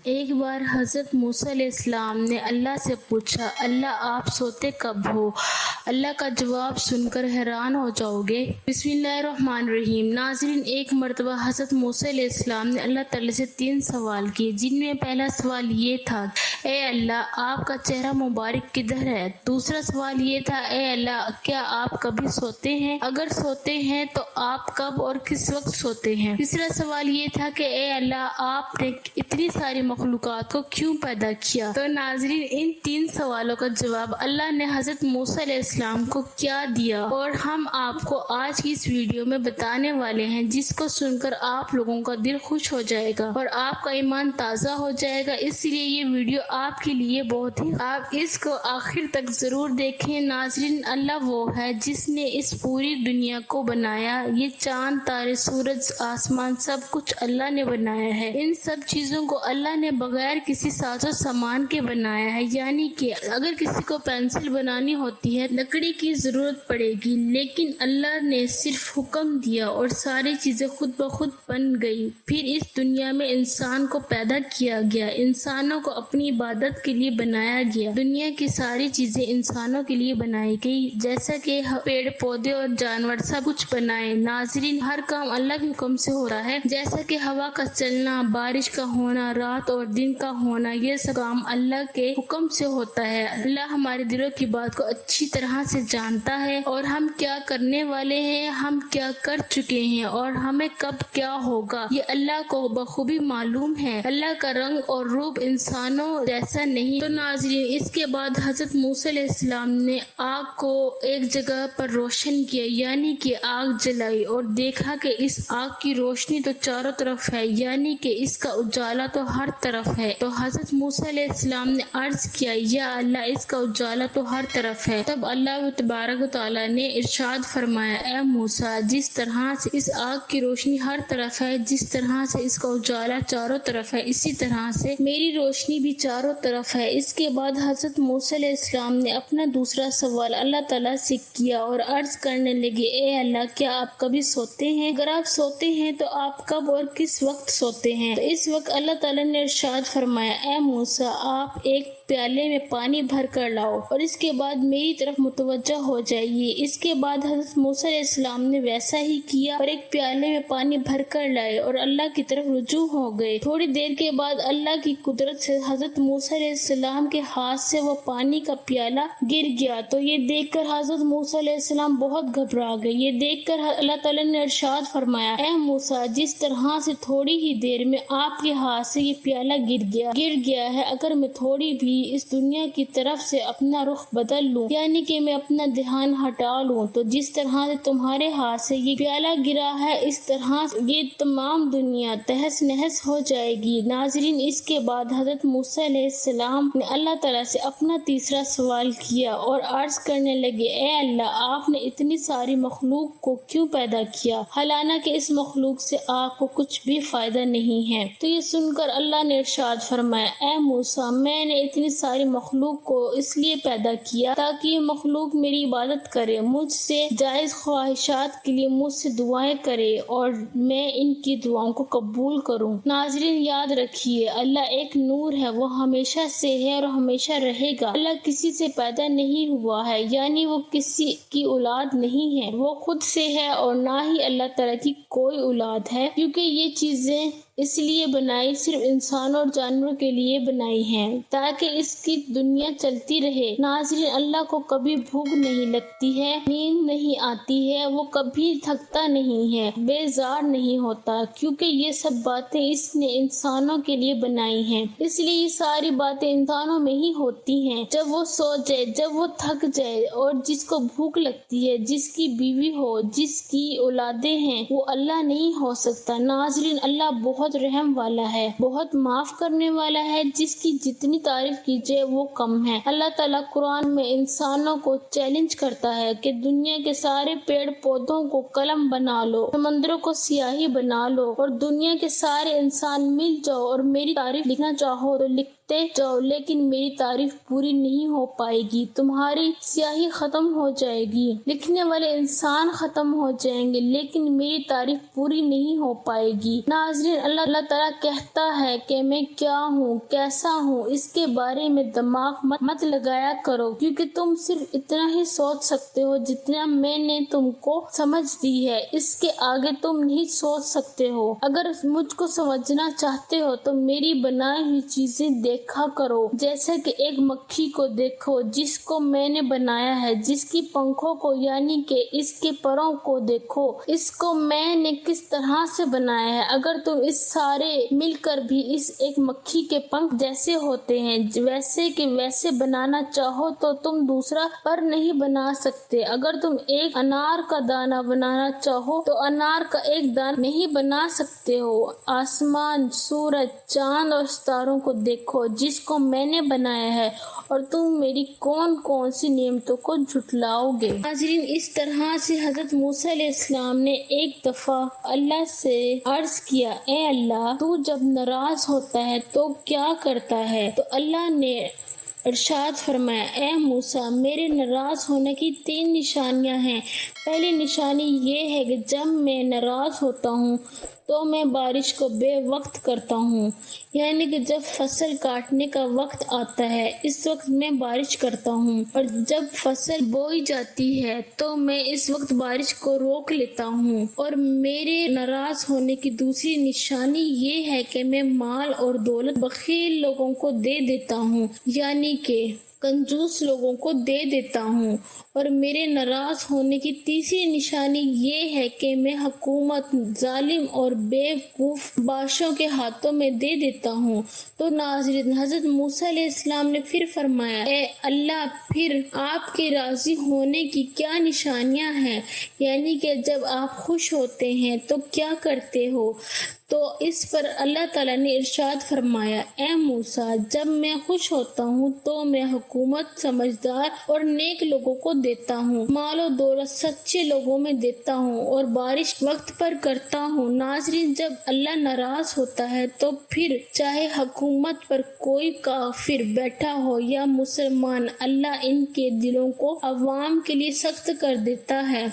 ایک بار حضرت موسیٰ علیہ السلام نے اللہ سے پوچھا، اللہ آپ سوتے کب ہو؟ اللہ کا جواب سن کر حیران ہو جاؤ گے۔ بسم اللہ الرحمن الرحیم۔ ناظرین، ایک مرتبہ حضرت موسیٰ علیہ السلام نے اللہ تعالیٰ سے 3 سوال کیے، جن میں پہلا سوال یہ تھا، اے اللہ آپ کا چہرہ مبارک کدھر ہے؟ دوسرا سوال یہ تھا، اے اللہ کیا آپ کبھی سوتے ہیں؟ اگر سوتے ہیں تو آپ کب اور کس وقت سوتے ہیں؟ تیسرا سوال یہ تھا کہ اے اللہ آپ نے اتنی ساری مخلوقات کو کیوں پیدا کیا؟ تو ناظرین، ان 3 سوالوں کا جواب اللہ نے حضرت موسیٰ علیہ السلام کو کیا دیا اور ہم آپ کو آج کی اس ویڈیو میں بتانے والے ہیں، جس کو سن کر آپ لوگوں کا دل خوش ہو جائے گا اور آپ کا ایمان تازہ ہو جائے گا۔ اس لیے یہ ویڈیو آپ کے لیے بہت ہی، آپ اس کو آخر تک ضرور دیکھیں۔ ناظرین، اللہ وہ ہے جس نے اس پوری دنیا کو بنایا۔ یہ چاند، تارے، سورج، آسمان سب کچھ اللہ نے بنایا ہے۔ ان سب چیزوں کو اللہ نے بغیر کسی ساز و سامان کے بنایا ہے، یعنی کہ اگر کسی کو پینسل بنانی ہوتی ہے لکڑی کی ضرورت پڑے گی، لیکن اللہ نے صرف حکم دیا اور ساری چیزیں خود بخود بن گئی۔ پھر اس دنیا میں انسان کو پیدا کیا گیا، انسانوں کو اپنی عبادت کے لیے بنایا گیا۔ دنیا کی ساری چیزیں انسانوں کے لیے بنائی گئی، جیسا کہ پیڑ پودے اور جانور سب کچھ بنائے۔ ناظرین، ہر کام اللہ کے حکم سے ہو رہا ہے، جیسا کہ ہوا کا چلنا، بارش کا ہونا، رات اور دن کا ہونا، یہ سب کام اللہ کے حکم سے ہوتا ہے۔ اللہ ہمارے دلوں کی بات کو اچھی طرح سے جانتا ہے اور ہم کیا کرنے والے ہیں، ہم کیا کر چکے ہیں اور ہمیں کب کیا ہوگا، یہ اللہ کو بخوبی معلوم ہے۔ اللہ کا رنگ اور روپ انسانوں جیسا نہیں۔ تو ناظرین، اس کے بعد حضرت موسیٰ علیہ السلام نے آگ کو ایک جگہ پر روشن کیا، یعنی کہ آگ جلائی اور دیکھا کہ اس آگ کی روشنی تو چاروں طرف ہے، یعنی کہ اس کا اجالا تو ہر طرف ہے۔ تو حضرت موسیٰ علیہ السلام نے عرض کیا، یا اللہ اس کا اجالا تو ہر طرف ہے۔ تب اللہ تبارک و تعالیٰ نے ارشاد فرمایا، اے موسیٰ، جس طرح سے اس آگ کی روشنی ہر طرف ہے، جس طرح سے اس کا اجالا چاروں طرف ہے، اسی طرح سے میری روشنی بھی چاروں طرف ہے۔ اس کے بعد حضرت موسیٰ علیہ السلام نے اپنا دوسرا سوال اللہ تعالیٰ سے کیا اور عرض کرنے لگے، اے اللہ کیا آپ کبھی سوتے ہیں؟ اگر آپ سوتے ہیں تو آپ کب اور کس وقت سوتے ہیں؟ تو اس وقت اللہ تعالیٰ نے ارشاد فرمایا، اے موسیٰ آپ ایک پیالے میں پانی بھر کر لاؤ اور اس کے بعد میری طرف متوجہ ہو جائیے۔ اس کے بعد حضرت موسیٰ علیہ السلام نے ویسا ہی کیا اور ایک پیالے میں پانی بھر کر لائے اور اللہ کی طرف رجوع ہو گئے۔ تھوڑی دیر کے بعد اللہ کی قدرت سے حضرت موسیٰ علیہ السلام کے ہاتھ سے وہ پانی کا پیالہ گر گیا۔ تو یہ دیکھ کر حضرت موسیٰ علیہ السلام بہت گھبرا گئے۔ یہ دیکھ کر اللہ تعالیٰ نے ارشاد فرمایا، اے موسیٰ، جس طرح سے تھوڑی ہی دیر میں آپ کے ہاتھ سے یہ پیالہ گر گیا ہے، اگر میں تھوڑی بھی اس دنیا کی طرف سے اپنا رخ بدل لوں، یعنی کہ میں اپنا دھیان ہٹا لوں، تو جس طرح سے تمہارے ہاتھ سے یہ پیالہ گرا ہے، اس طرح سے یہ تمام دنیا تہس نہس ہو جائے گی۔ ناظرین، اس کے بعد حضرت موسیٰ علیہ السلام نے اللہ تعالیٰ سے اپنا تیسرا سوال کیا اور عرض کرنے لگے، اے اللہ آپ نے اتنی ساری مخلوق کو کیوں پیدا کیا، حالانکہ اس مخلوق سے آپ کو کچھ بھی فائدہ نہیں ہے؟ تو یہ سن کر اللہ نے ارشاد فرمایا، اے موسیٰ، میں نے اتنی ساری مخلوق کو اس لیے پیدا کیا تاکہ یہ مخلوق میری عبادت کرے، مجھ سے جائز خواہشات کے لیے مجھ سے دعائیں کرے اور میں ان کی دعاؤں کو قبول کروں۔ ناظرین، یاد رکھیے، اللہ ایک نور ہے، وہ ہمیشہ سے ہے اور ہمیشہ رہے گا۔ اللہ کسی سے پیدا نہیں ہوا ہے، یعنی وہ کسی کی اولاد نہیں ہے، وہ خود سے ہے اور نہ ہی اللہ تعالیٰ کی کوئی اولاد ہے، کیونکہ یہ چیزیں اس لیے بنائی، صرف انسانوں اور جانوروں کے لیے بنائی ہیں تاکہ اس کی دنیا چلتی رہے۔ ناظرین، اللہ کو کبھی بھوک نہیں لگتی ہے، نیند نہیں آتی ہے، وہ کبھی تھکتا نہیں ہے، بیزار نہیں ہوتا، کیونکہ یہ سب باتیں اس نے انسانوں کے لیے بنائی ہیں۔ اس لیے یہ ساری باتیں انسانوں میں ہی ہوتی ہیں۔ جب وہ سو جائے، جب وہ تھک جائے اور جس کو بھوک لگتی ہے، جس کی بیوی ہو، جس کی اولادیں ہیں، وہ اللہ نہیں ہو سکتا۔ ناظرین، اللہ بہت رحم والا ہے، بہت معاف کرنے والا ہے، جس کی جتنی تعریف کیجیے وہ کم ہے۔ اللہ تعالیٰ قرآن میں انسانوں کو چیلنج کرتا ہے کہ دنیا کے سارے پیڑ پودوں کو قلم بنا لو، سمندروں کو سیاہی بنا لو اور دنیا کے سارے انسان مل جاؤ اور میری تعریف لکھنا چاہو تو لکھتے جاؤ، لیکن میری تعریف پوری نہیں ہو پائے گی، تمہاری سیاہی ختم ہو جائے گی، لکھنے والے انسان ختم ہو جائیں گے، لیکن میری تعریف پوری نہیں ہو پائے گی۔ ناظرین، اللہ تعالیٰ کہتا ہے کہ میں کیا ہوں، کیسا ہوں، اس کے بارے میں دماغ مت لگایا کرو، کیونکہ تم صرف اتنا ہی سوچ سکتے ہو جتنا میں نے تم کو سمجھ دی ہے، اس کے آگے تم نہیں سوچ سکتے ہو۔ اگر مجھ کو سمجھنا چاہتے ہو تو میری بنائی ہوئی چیزیں دیکھا کرو، جیسے کہ ایک مکھی کو دیکھو جس کو میں نے بنایا ہے، جس کی پنکھوں کو یعنی کہ اس کے پروں کو دیکھو، اس کو میں نے کس طرح سے بنایا ہے۔ اگر تم اس سارے مل کر بھی اس ایک مکھی کے پنکھ جیسے ہوتے ہیں ویسے کہ ویسے بنانا چاہو تو تم دوسرا پر نہیں بنا سکتے۔ اگر تم ایک انار کا دانہ بنانا چاہو تو انار کا ایک دانہ نہیں بنا سکتے ہو۔ آسمان، سورج، چاند اور ستاروں کو دیکھو جس کو میں نے بنایا ہے، اور تم میری کون کون سی نعمتوں کو جھٹلاؤ گے۔ ناظرین، اس طرح سے حضرت موسیٰ علیہ السلام نے ایک دفعہ اللہ سے عرض کیا، اے اللہ، تو جب ناراض ہوتا ہے تو کیا کرتا ہے؟ تو اللہ نے ارشاد فرمایا، اے موسیٰ، میرے ناراض ہونے کی 3 نشانیاں ہیں۔ پہلی نشانی یہ ہے کہ جب میں ناراض ہوتا ہوں تو میں بارش کو بے وقت کرتا ہوں، یعنی کہ جب فصل کاٹنے کا وقت آتا ہے اس وقت میں بارش کرتا ہوں، اور جب فصل بوئی جاتی ہے تو میں اس وقت بارش کو روک لیتا ہوں۔ اور میرے ناراض ہونے کی دوسری نشانی یہ ہے کہ میں مال اور دولت بخیل لوگوں کو دے دیتا ہوں، یعنی کہ کنجوس لوگوں کو دے دیتا ہوں۔ اور میرے ناراض ہونے کی تیسری نشانی یہ ہے کہ میں حکومت ظالم اور بے وقوف بادشاہوں کے ہاتھوں میں دے دیتا ہوں۔ تو ناظرین، حضرت موسیٰ علیہ السلام نے پھر فرمایا، اے اللہ، پھر آپ کے راضی ہونے کی کیا نشانیاں ہیں؟ یعنی کہ جب آپ خوش ہوتے ہیں تو کیا کرتے ہو؟ تو اس پر اللہ تعالیٰ نے ارشاد فرمایا، اے موسیٰ، جب میں خوش ہوتا ہوں تو میں حکومت سمجھدار اور نیک لوگوں کو دیتا ہوں، مال و دولت سچے لوگوں میں دیتا ہوں، اور بارش وقت پر کرتا ہوں۔ ناظرین، جب اللہ ناراض ہوتا ہے تو پھر چاہے حکومت پر کوئی کافر بیٹھا ہو یا مسلمان، اللہ ان کے دلوں کو عوام کے لیے سخت کر دیتا ہے۔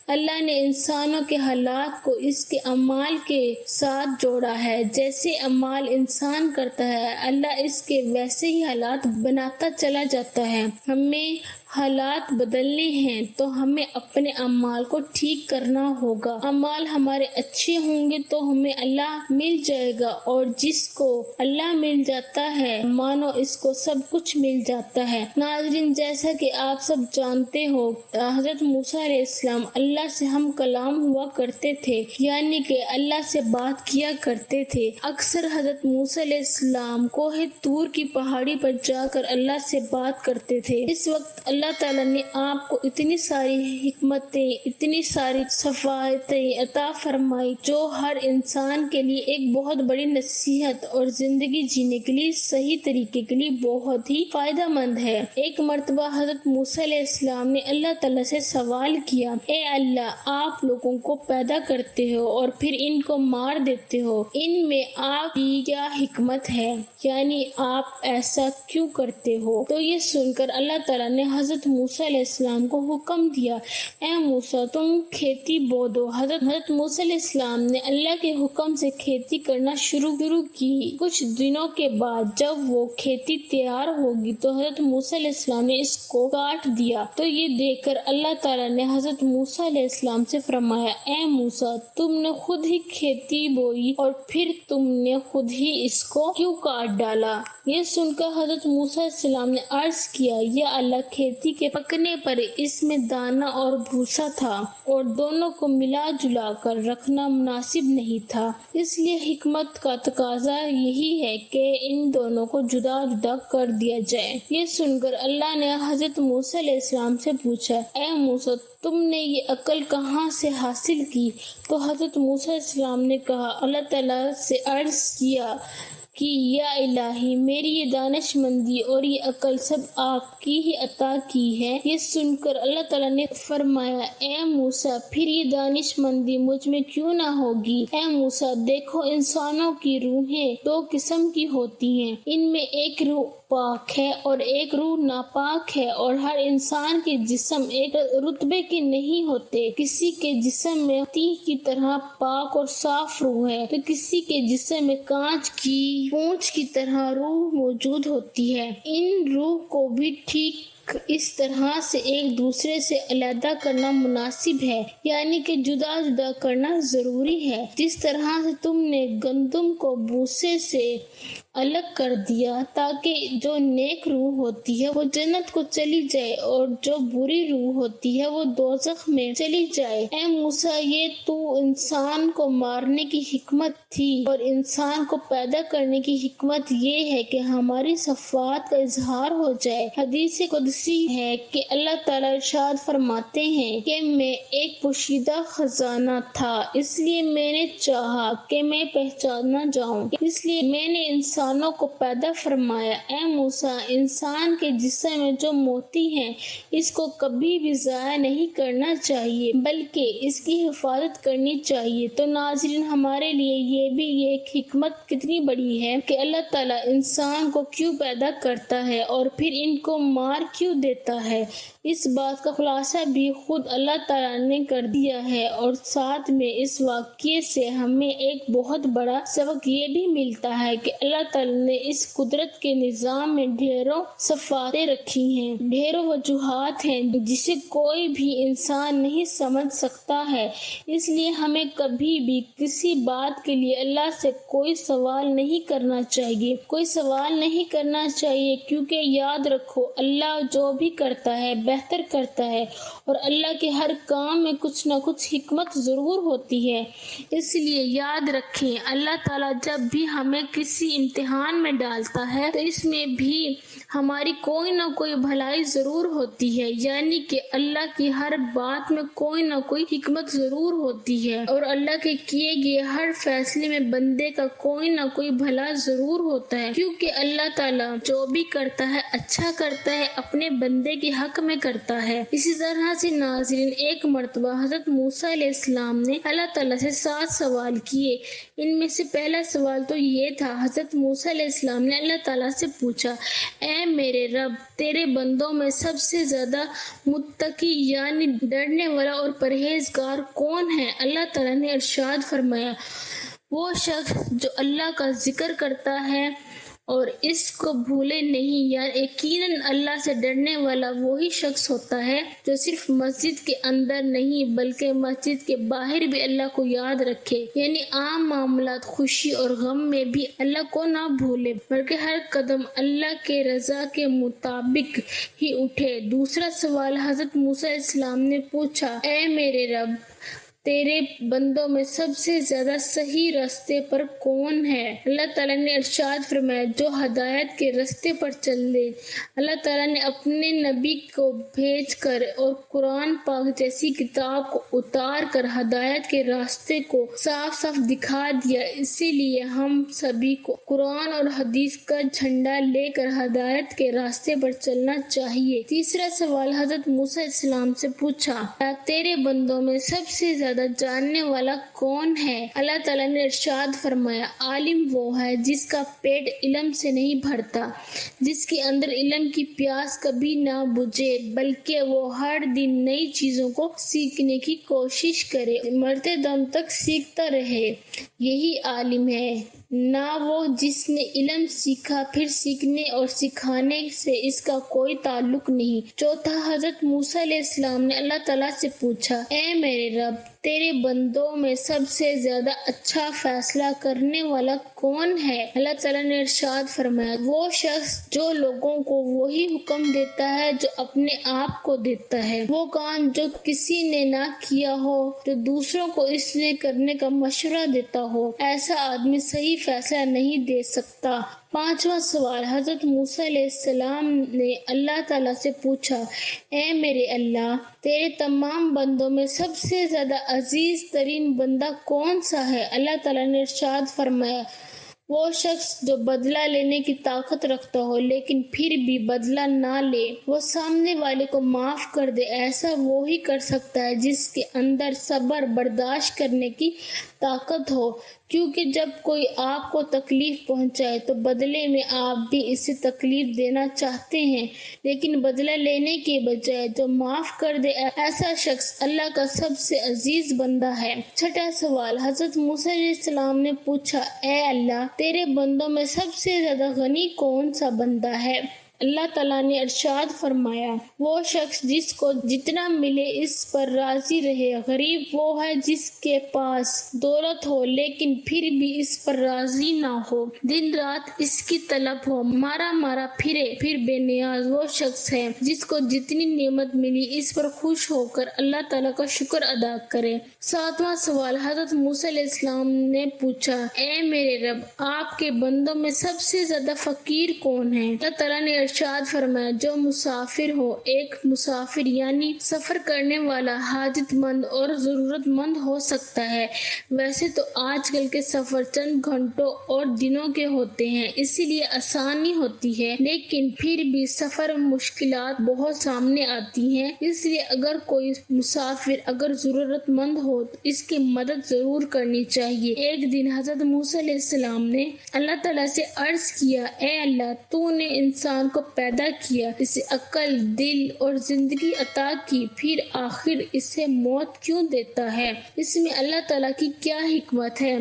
اللہ نے انسانوں کے حالات کو اس کے اعمال کے ساتھ جوڑا ہے، جیسے اعمال انسان کرتا ہے اللہ اس کے ویسے ہی حالات بناتا چلا جاتا ہے۔ ہمیں حالات بدلنے ہیں تو ہمیں اپنے اعمال کو ٹھیک کرنا ہوگا۔ اعمال ہمارے اچھے ہوں گے تو ہمیں اللہ مل جائے گا، اور جس کو اللہ مل جاتا ہے مانو اس کو سب کچھ مل جاتا ہے۔ ناظرین، جیسا کہ آپ سب جانتے ہو، حضرت موسیٰ علیہ السلام اللہ سے ہم کلام ہوا کرتے تھے، یعنی کہ اللہ سے بات کیا کرتے تھے۔ اکثر حضرت موسیٰ علیہ السلام کوہ طور کی پہاڑی پر جا کر اللہ سے بات کرتے تھے۔ اس وقت اللہ تعالیٰ نے آپ کو اتنی ساری حکمتیں، اتنی ساری صفاتیں عطا فرمائی جو ہر انسان کے لیے ایک بہت بڑی نصیحت اور زندگی جینے کے لیے صحیح طریقے کے لیے بہت ہی فائدہ مند ہے۔ ایک مرتبہ حضرت موسیٰ علیہ السلام نے اللہ تعالیٰ سے سوال کیا، اے اللہ، آپ لوگوں کو پیدا کرتے ہو اور پھر ان کو مار دیتے ہو، ان میں آپ کی کیا حکمت ہے؟ یعنی آپ ایسا کیوں کرتے ہو؟ تو یہ سن کر اللہ تعالیٰ نے حضرت موسیٰ علیہ السلام کو حکم دیا، اے موسیٰ، تم کھیتی بو دو۔ حضرت موسیٰ علیہ السلام نے اللہ کے حکم سے کھیتی کرنا شروع کی۔ کچھ دنوں کے بعد جب وہ کھیتی تیار ہوگی تو حضرت موسیٰ علیہ السلام نے اس کو کاٹ دیا۔ تو یہ دیکھ کر اللہ تعالیٰ نے حضرت موسیٰ علیہ السلام سے فرمایا، اے موسیٰ، تم نے خود ہی کھیتی بوئی اور پھر تم نے خود ہی اس کو کیوں کاٹ ڈالا؟ یہ سن کر حضرت موسیٰ علیہ السلام نے عرض کیا، یا اللہ، کھیتی کے پکنے پر اس میں دانہ اور بھوسا تھا، اور دونوں کو ملا جلا کر رکھنا مناسب نہیں تھا، اس لیے حکمت کا تقاضا یہی ہے کہ ان دونوں کو جدا جدا کر دیا جائے۔ یہ سن کر اللہ نے حضرت موسیٰ علیہ السلام سے پوچھا، اے موسیٰ، تم نے یہ عقل کہاں سے حاصل کی؟ تو حضرت موسیٰ علیہ السلام نے کہا، اللہ تعالیٰ سے عرض کیا، کہ یا الہی میری یہ دانش مندی اور یہ عقل سب آپ کی ہی عطا کی ہے۔ یہ سن کر اللہ تعالیٰ نے فرمایا اے موسیٰ پھر یہ دانش مندی مجھ میں کیوں نہ ہوگی؟ اے موسیٰ دیکھو انسانوں کی روحیں دو قسم کی ہوتی ہیں، ان میں ایک روح پاک ہے اور ایک روح ناپاک ہے، اور ہر انسان کے جسم ایک رتبے کے نہیں ہوتے۔ کسی کے جسم میں تیغ کی طرح پاک اور صاف روح ہے تو کسی کے جسم میں کانچ کی پونچھ کی طرح روح موجود ہوتی ہے۔ ان روح کو بھی ٹھیک اس طرح سے ایک دوسرے سے علیحدہ کرنا مناسب ہے، یعنی کہ جدا جدا کرنا ضروری ہے۔ جس طرح سے تم نے گندم کو بھوسے سے الگ کر دیا تاکہ جو نیک روح ہوتی ہے وہ جنت کو چلی جائے اور جو بری روح ہوتی ہے وہ دوزخ میں چلی جائے۔ اے موسیٰ یہ تو انسان کو مارنے کی حکمت تھی اور انسان کو پیدا کرنے کی حکمت یہ ہے کہ ہماری صفات کا اظہار ہو جائے۔ حدیث قدسی ہے کہ اللہ تعالیٰ ارشاد فرماتے ہیں کہ میں ایک پوشیدہ خزانہ تھا، اس لیے میں نے چاہا کہ میں پہچانا جاؤں، اس لیے میں نے انسانوں کو پیدا فرمایا۔ اے موسیٰ انسان کے جسم میں جو موتی ہے اس کو کبھی بھی ضائع نہیں کرنا چاہیے بلکہ اس کی حفاظت کرنی چاہیے۔ تو ناظرین ہمارے لیے یہ بھی ایک حکمت کتنی بڑی ہے کہ اللہ تعالیٰ انسان کو کیوں پیدا کرتا ہے اور پھر ان کو مار کیوں دیتا ہے۔ اس بات کا خلاصہ بھی خود اللہ تعالیٰ نے کر دیا ہے، اور ساتھ میں اس واقعے سے ہمیں ایک بہت بڑا سبق یہ بھی ملتا ہے کہ اللہ تعالیٰ نے اس قدرت کے نظام میں ڈھیروں صفاتیں رکھی ہیں، ڈھیروں وجوہات ہیں جسے کوئی بھی انسان نہیں سمجھ سکتا ہے۔ اس لیے ہمیں کبھی بھی کسی بات کے لیے اللہ سے کوئی سوال نہیں کرنا چاہیے، کیونکہ یاد رکھو اللہ جو بھی کرتا ہے بہتر کرتا ہے، اور اللہ کے ہر کام میں کچھ نہ کچھ حکمت ضرور ہوتی ہے۔ اس لیے یاد رکھیں اللہ تعالیٰ جب بھی ہمیں کسی امتحان میں ڈالتا ہے تو اس میں بھی ہماری کوئی نہ کوئی بھلائی ضرور ہوتی ہے، یعنی کہ اللہ کی ہر بات میں کوئی نہ کوئی حکمت ضرور ہوتی ہے، اور اللہ کے کیے گئے ہر فیصلے میں بندے کا کوئی نہ کوئی بھلا ضرور ہوتا ہے، کیونکہ اللہ تعالیٰ جو بھی کرتا ہے اچھا کرتا ہے، اپنے بندے کے حق میں کرتا ہے۔ اسی طرح سے ناظرین ایک مرتبہ حضرت موسیٰ علیہ السلام نے اللہ تعالیٰ سے 7 سوال کیے۔ ان میں سے پہلا سوال تو یہ تھا، حضرت موسیٰ علیہ السلام نے اللہ تعالیٰ سے پوچھا اے میرے رب تیرے بندوں میں سب سے زیادہ متقی یعنی ڈرنے والا اور پرہیزگار کون ہے؟ اللہ تعالیٰ نے ارشاد فرمایا وہ شخص جو اللہ کا ذکر کرتا ہے اور اس کو بھولے نہیں، یعنی یقیناً اللہ سے ڈرنے والا وہی شخص ہوتا ہے جو صرف مسجد کے اندر نہیں بلکہ مسجد کے باہر بھی اللہ کو یاد رکھے، یعنی عام معاملات خوشی اور غم میں بھی اللہ کو نہ بھولے بلکہ ہر قدم اللہ کے رضا کے مطابق ہی اٹھے۔ دوسرا سوال حضرت موسیٰ علیہ السلام نے پوچھا اے میرے رب تیرے بندوں میں سب سے زیادہ صحیح راستے پر کون ہے؟ اللہ تعالیٰ نے ارشاد فرمایا جو ہدایت کے راستے پر چل دے۔ اللہ تعالیٰ نے اپنے نبی کو بھیج کر اور قرآن پاک جیسی کتاب کو اتار کر ہدایت کے راستے کو صاف صاف دکھا دیا، اسی لیے ہم سبھی کو قرآن اور حدیث کا جھنڈا لے کر ہدایت کے راستے پر چلنا چاہیے۔ تیسرا سوال حضرت موسیٰ علیہ السلام سے پوچھا تیرے بندوں میں سب سے زیادہ جاننے والا کون ہے؟ اللہ تعالیٰ نے ارشاد فرمایا عالم وہ ہے جس کا پیٹ علم سے نہیں بھرتا، جس کے اندر علم کی پیاس کبھی نہ بجھے بلکہ وہ ہر دن نئی چیزوں کو سیکھنے کی کوشش کرے، مرتے دم تک سیکھتا رہے، یہی عالم ہے، نہ وہ جس نے علم سیکھا پھر سیکھنے اور سکھانے سے اس کا کوئی تعلق نہیں۔ چوتھا حضرت موسیٰ علیہ السلام نے اللہ تعالیٰ سے پوچھا اے میرے رب تیرے بندوں میں سب سے زیادہ اچھا فیصلہ کرنے والا کون ہے؟ اللہ تعالیٰ نے ارشاد فرمایا وہ شخص جو لوگوں کو وہی حکم دیتا ہے جو اپنے آپ کو دیتا ہے، وہ کام جو کسی نے نہ کیا ہو، جو دوسروں کو اس نے کرنے کا مشورہ دیتا ہو، ایسا آدمی صحیح فیصلہ نہیں دے سکتا۔ پانچواں سوال حضرت موسیٰ علیہ السلام نے اللہ تعالیٰ سے پوچھا اے میرے اللہ تیرے تمام بندوں میں سب سے زیادہ عزیز ترین بندہ کون سا ہے؟ اللہ تعالیٰ نے ارشاد فرمایا وہ شخص جو بدلہ لینے کی طاقت رکھتا ہو لیکن پھر بھی بدلہ نہ لے، وہ سامنے والے کو معاف کر دے، ایسا وہی کر سکتا ہے جس کے اندر صبر برداشت کرنے کی طاقت ہو، کیونکہ جب کوئی آپ کو تکلیف پہنچائے تو بدلے میں آپ بھی اسے تکلیف دینا چاہتے ہیں، لیکن بدلہ لینے کے بجائے جو معاف کر دے ایسا شخص اللہ کا سب سے عزیز بندہ ہے۔ چھٹا سوال، حضرت موسیٰ علیہ السلام نے پوچھا، اے اللہ، تیرے بندوں میں سب سے زیادہ غنی کون سا بندہ ہے؟ اللہ تعالیٰ نے ارشاد فرمایا، وہ شخص جس کو جتنا ملے اس پر راضی رہے، غریب وہ ہے جس کے پاس دولت ہو لیکن پھر بھی اس پر راضی نہ ہو، دن رات اس کی طلب ہو، مارا مارا پھرے پھر بے نیاز وہ شخص ہے جس کو جتنی نعمت ملی اس پر خوش ہو کر اللہ تعالیٰ کا شکر ادا کرے۔ ساتواں سوال، حضرت موسیٰ علیہ السلام نے پوچھا، اے میرے رب، آپ کے بندوں میں سب سے زیادہ فقیر کون ہے؟ اللہ تعالیٰ نے ارشاد فرمایا، جو مسافر ہو۔ ایک مسافر یعنی سفر کرنے والا حاجت مند اور ضرورت مند ہو سکتا ہے۔ ویسے تو آج کل کے سفر چند گھنٹوں اور دنوں کے ہوتے ہیں، اسی لیے آسانی ہوتی ہے، لیکن پھر بھی سفر میں مشکلات بہت سامنے آتی ہیں، اس لیے اگر کوئی مسافر اگر ضرورت مند ہو تو اس کی مدد ضرور کرنی چاہیے۔ ایک دن حضرت موسیٰ علیہ السلام نے اللہ تعالیٰ سے عرض کیا، اے اللہ، تو نے انسان کو پیدا کیا، اسے عقل، دل اور زندگی عطا کی، پھر آخر اسے موت کیوں دیتا ہے؟ اس میں اللہ تعالیٰ کی کیا حکمت ہے؟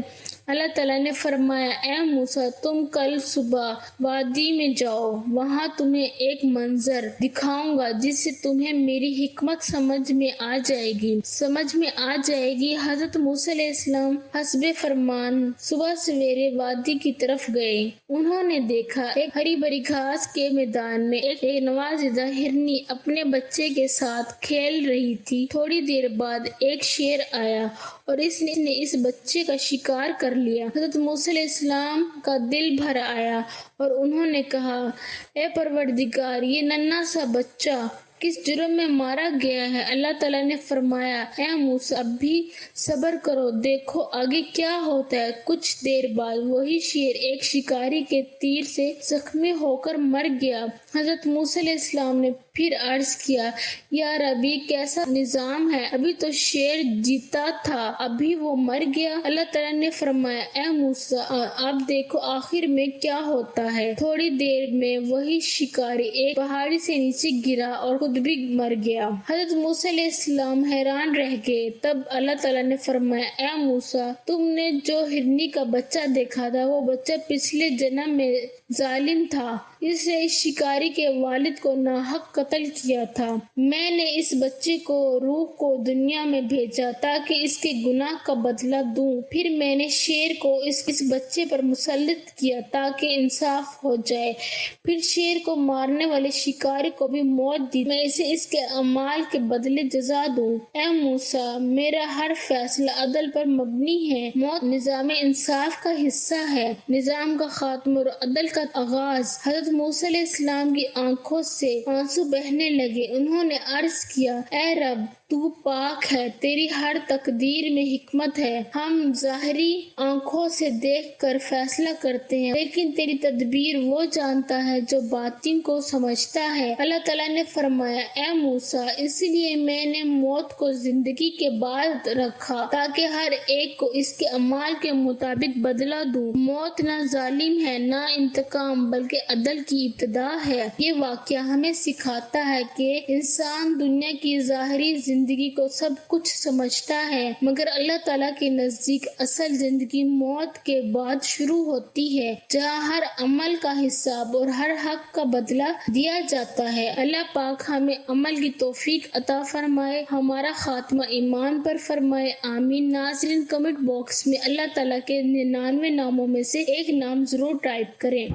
اللہ تعالیٰ نے فرمایا، اے موسیٰ، تم کل صبح وادی میں جاؤ، وہاں تمہیں ایک منظر دکھاؤں گا جس سے تمہیں میری حکمت سمجھ میں آ جائے گی۔ حضرت موسیٰ علیہ السلام حسب فرمان صبح سویرے وادی کی طرف گئے۔ انہوں نے دیکھا ایک ہری بھری گھاس کے میدان میں ایک نوزائیدہ ہرنی اپنے بچے کے ساتھ کھیل رہی تھی۔ تھوڑی دیر بعد ایک شیر آیا اور اس نے اس بچے کا شکار کر لیا۔ حضرت موسیٰ علیہ السلام کا دل بھر آیا اور انہوں نے کہا، اے پروردگار، یہ ننھا سا بچہ کس جرم میں مارا گیا ہے؟ اللہ تعالیٰ نے فرمایا، اے موسیٰ، اب بھی صبر کرو، دیکھو آگے کیا ہوتا ہے۔ کچھ دیر بعد وہی شیر ایک شکاری کے تیر سے زخمی ہو کر مر گیا۔ حضرت موسیٰ علیہ السلام نے پھر عرض کیا، یا رب، یہ کیسا نظام ہے؟ ابھی تو شیر جیتا تھا، ابھی وہ مر گیا۔ اللہ تعالیٰ نے فرمایا، اے موسیٰ، اب دیکھو آخر میں کیا ہوتا ہے۔ تھوڑی دیر میں وہی شکاری ایک پہاڑی سے نیچے گرا اور خود بھی مر گیا۔ حضرت موسیٰ علیہ السلام حیران رہ گئے۔ تب اللہ تعالیٰ نے فرمایا، اے موسیٰ، تم نے جو ہرنی کا بچہ دیکھا تھا، وہ بچہ پچھلے جنم میں ظالم تھا، اس نے اس شکاری کے والد کو ناحق قتل کیا تھا۔ میں نے اس بچے کو روح کو دنیا میں بھیجا تاکہ اس کے گناہ کا بدلہ دوں، پھر میں نے شیر کو اس بچے پر مسلط کیا تاکہ انصاف ہو جائے، پھر شیر کو مارنے والے شکاری کو بھی موت دی، میں اسے اس کے اعمال کے بدلے جزا دوں۔ اے موسیٰ، میرا ہر فیصلہ عدل پر مبنی ہے، موت نظام انصاف کا حصہ ہے، نظام کا خاتمہ اور عدل کا آغاز۔ حضرت موسیٰ علیہ السلام کی آنکھوں سے آنسو بہنے لگے۔ انہوں نے عرض کیا، اے رب، تو پاک ہے، تیری ہر تقدیر میں حکمت ہے، ہم ظاہری آنکھوں سے دیکھ کر فیصلہ کرتے ہیں، لیکن تیری تدبیر وہ جانتا ہے جو باطن کو سمجھتا ہے۔ اللہ تعالیٰ نے فرمایا، اے موسیٰ، اس لیے میں نے موت کو زندگی کے بعد رکھا تاکہ ہر ایک کو اس کے اعمال کے مطابق بدلہ دوں۔ موت نہ ظالم ہے نہ انتقام، بلکہ عدل کی ابتدا ہے۔ یہ واقعہ ہمیں سکھاتا ہے کہ انسان دنیا کی ظاہری زندگی کو سب کچھ سمجھتا ہے، مگر اللہ تعالیٰ کے نزدیک اصل زندگی موت کے بعد شروع ہوتی ہے، جہاں ہر عمل کا حساب اور ہر حق کا بدلہ دیا جاتا ہے۔ اللہ پاک ہمیں عمل کی توفیق عطا فرمائے، ہمارا خاتمہ ایمان پر فرمائے، آمین۔ ناظرین، کمنٹ باکس میں اللہ تعالیٰ کے 99 ناموں میں سے ایک نام ضرور ٹائپ کریں۔